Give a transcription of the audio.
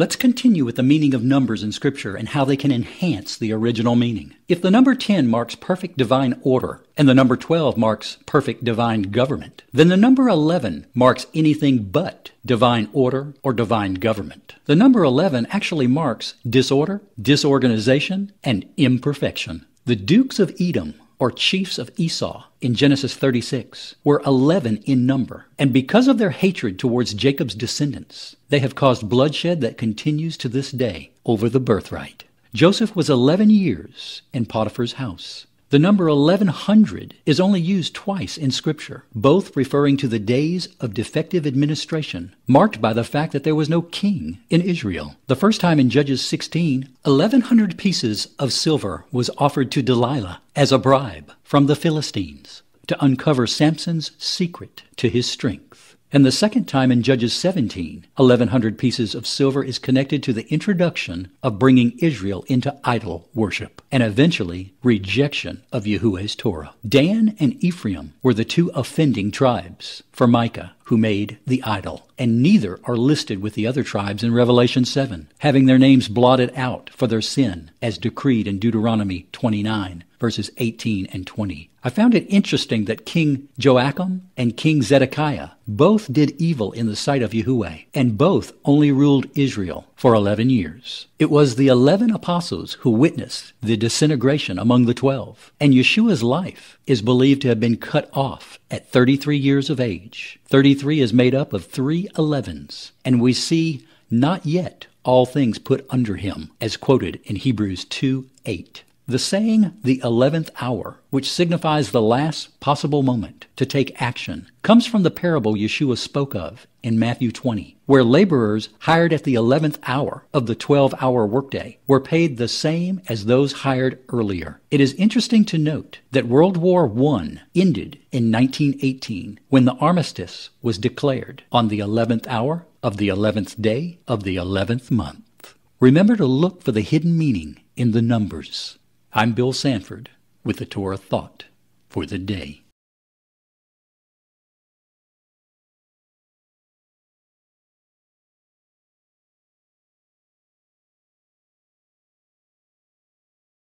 Let's continue with the meaning of numbers in Scripture and how they can enhance the original meaning. If the number 10 marks perfect divine order, and the number 12 marks perfect divine government, then the number 11 marks anything but divine order or divine government. The number 11 actually marks disorder, disorganization, and imperfection. The dukes of Edom, or chiefs of Esau, in Genesis 36, were 11 in number, and because of their hatred towards Jacob's descendants, they have caused bloodshed that continues to this day over the birthright. Joseph was 11 years in Potiphar's house. The number 1100 is only used twice in Scripture, both referring to the days of defective administration, marked by the fact that there was no king in Israel. The first time in Judges 16, 1100 pieces of silver was offered to Delilah as a bribe from the Philistines to uncover Samson's secret to his strength. And the second time in Judges 17, 1100 pieces of silver is connected to the introduction of bringing Israel into idol worship, and eventually rejection of Yahuwah's Torah. Dan and Ephraim were the two offending tribes for Micah, who made the idol, and neither are listed with the other tribes in Revelation 7, having their names blotted out for their sin, as decreed in Deuteronomy 29, verses 18 and 20. I found it interesting that King Joachim and King Zedekiah both did evil in the sight of Yahuwah, and both only ruled Israel for 11 years. It was the 11 apostles who witnessed the disintegration among the 12, and Yeshua's life is believed to have been cut off at 33 years of age. 33 is made up of 3 11s, and we see not yet all things put under him, as quoted in Hebrews 2:8. The saying, the 11th hour, which signifies the last possible moment to take action, comes from the parable Yeshua spoke of in Matthew 20, where laborers hired at the 11th hour of the 12-hour workday were paid the same as those hired earlier. It is interesting to note that World War I ended in 1918 when the armistice was declared on the 11th hour of the 11th day of the 11th month. Remember to look for the hidden meaning in the numbers. I'm Bill Sanford with the Torah Thought for the day.